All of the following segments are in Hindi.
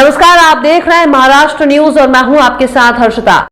नमस्कार, आप देख रहे हैं महाराष्ट्र न्यूज और मैं हूं आपके साथ हर्षिता।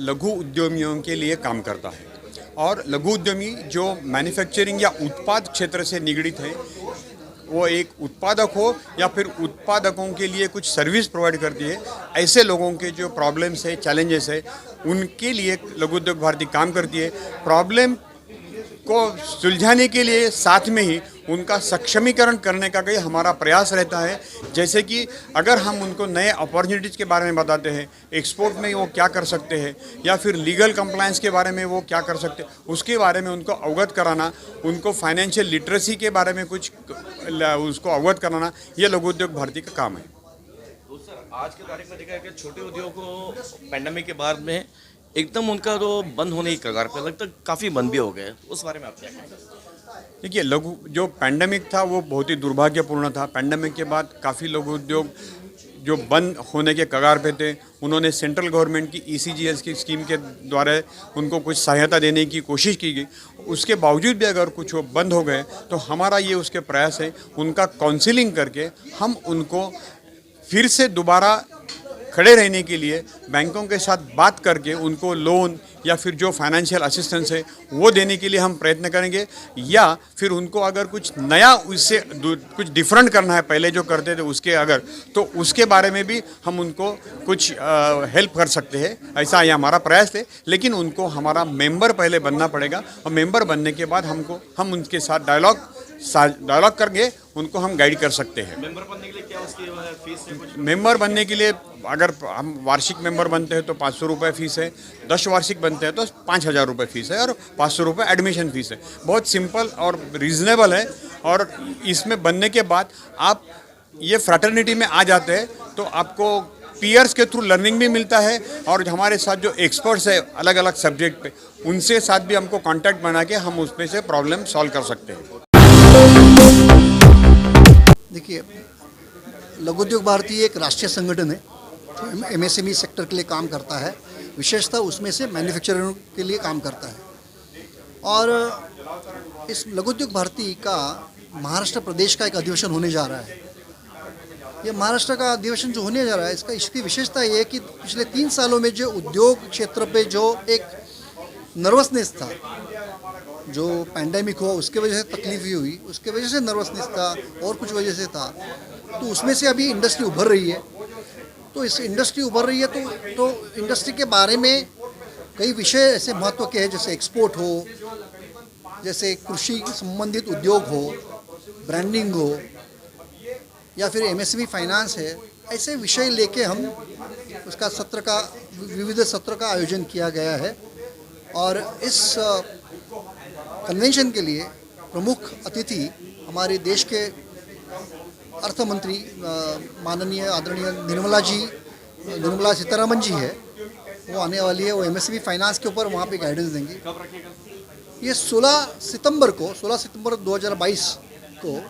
लघु उद्यमियों के लिए काम करता है और लघु उद्यमी जो मैन्युफैक्चरिंग या उत्पाद क्षेत्र से निगडित है, वो एक उत्पादक हो या फिर उत्पादकों के लिए कुछ सर्विस प्रोवाइड करती है, ऐसे लोगों के जो प्रॉब्लम्स है, चैलेंजेस है, उनके लिए लघु उद्योग भारती काम करती है। प्रॉब्लम को सुलझाने के लिए साथ में ही उनका सक्षमीकरण करने का कई हमारा प्रयास रहता है। जैसे कि अगर हम उनको नए अपॉर्चुनिटीज़ के बारे में बताते हैं, एक्सपोर्ट में वो क्या कर सकते हैं या फिर लीगल कंप्लायंस के बारे में वो क्या कर सकते हैं, उसके बारे में उनको अवगत कराना, उनको फाइनेंशियल लिटरेसी के बारे में कुछ उसको अवगत कराना, ये लघु उद्योग भारती का काम है। तो सर, आज के तारीख में देखा है कि छोटे उद्योग को पैंडेमिक के बाद में एकदम उनका तो बंद होने की कगार पे, लगता है काफ़ी बंद भी हो गए, उस बारे में आप क्या कहेंगे? देखिए, लघु जो पैंडेमिक था वो बहुत ही दुर्भाग्यपूर्ण था। पैंडेमिक के बाद काफ़ी लघु उद्योग जो बंद होने के कगार पे थे, उन्होंने सेंट्रल गवर्नमेंट की ECGS की स्कीम के द्वारा उनको कुछ सहायता देने की कोशिश की गई। उसके बावजूद भी अगर कुछ वो बंद हो गए तो हमारा ये उसके प्रयास है, उनका काउंसिलिंग करके हम उनको फिर से दोबारा खड़े रहने के लिए बैंकों के साथ बात करके उनको लोन या फिर जो फाइनेंशियल असिस्टेंस है वो देने के लिए हम प्रयत्न करेंगे, या फिर उनको अगर कुछ नया उससे कुछ डिफरेंट करना है पहले जो करते थे उसके अगर, तो उसके बारे में भी हम उनको कुछ हेल्प कर सकते हैं। ऐसा ये हमारा प्रयास है, लेकिन उनको हमारा मेंबर पहले बनना पड़ेगा और मेंबर बनने के बाद हम उनके साथ डायलॉग करके उनको हम गाइड कर सकते हैं। मेंबर बनने के लिए क्या उसकी फीस है कुछ? मेंबर बनने के लिए अगर हम वार्षिक मेंबर बनते हैं तो 500 रुपये फ़ीस है, 10 वार्षिक बनते हैं तो 5000 रुपये फ़ीस है और 500 रुपये एडमिशन फ़ीस है। बहुत सिंपल और रीज़नेबल है, और इसमें बनने के बाद आप ये फ्रैटर्निटी में आ जाते हैं तो आपको पीयर्स के थ्रू लर्निंग भी मिलता है, और हमारे साथ जो एक्सपर्ट्स है अलग अलग सब्जेक्ट पे, उनसे साथ भी हमको कॉन्टैक्ट बना के हम उसमें से प्रॉब्लम सॉल्व कर सकते हैं। देखिए, लघु उद्योग भारती एक राष्ट्रीय संगठन है, MSME सेक्टर के लिए काम करता है, विशेषतः उसमें से मैन्युफैक्चरिंग के लिए काम करता है। और इस लघु उद्योग भारती का महाराष्ट्र प्रदेश का एक अधिवेशन होने जा रहा है। ये महाराष्ट्र का अधिवेशन जो होने जा रहा है, इसकी विशेषता ये है कि पिछले 3 सालों में जो उद्योग क्षेत्र पे जो एक नर्वसनेस था, जो पैंडेमिक हुआ उसके वजह से तकलीफ ही हुई, उसके वजह से नर्वसनेस था और कुछ वजह से था, तो उसमें से अभी इंडस्ट्री उभर रही है। तो इस इंडस्ट्री उभर रही है तो इंडस्ट्री के बारे में कई विषय ऐसे महत्व के हैं, जैसे एक्सपोर्ट हो, जैसे कृषि संबंधित उद्योग हो, ब्रांडिंग हो, या फिर MSME फाइनेंस है। ऐसे विषय लेके हम उसका विविध सत्र का आयोजन किया गया है। और इस कन्वेंशन के लिए प्रमुख अतिथि हमारे देश के अर्थ मंत्री माननीय आदरणीय निर्मला सीतारमण जी है, वो आने वाली है। वो MSME फाइनेंस के ऊपर वहाँ पे गाइडेंस देंगी। कब रखेगा? ये 16 सितंबर 2022 को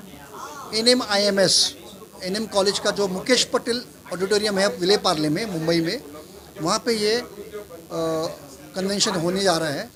NM कॉलेज का जो मुकेश पटेल ऑडिटोरियम है विले पार्ले में, मुंबई में, वहाँ पे ये कन्वेंशन होने जा रहा है।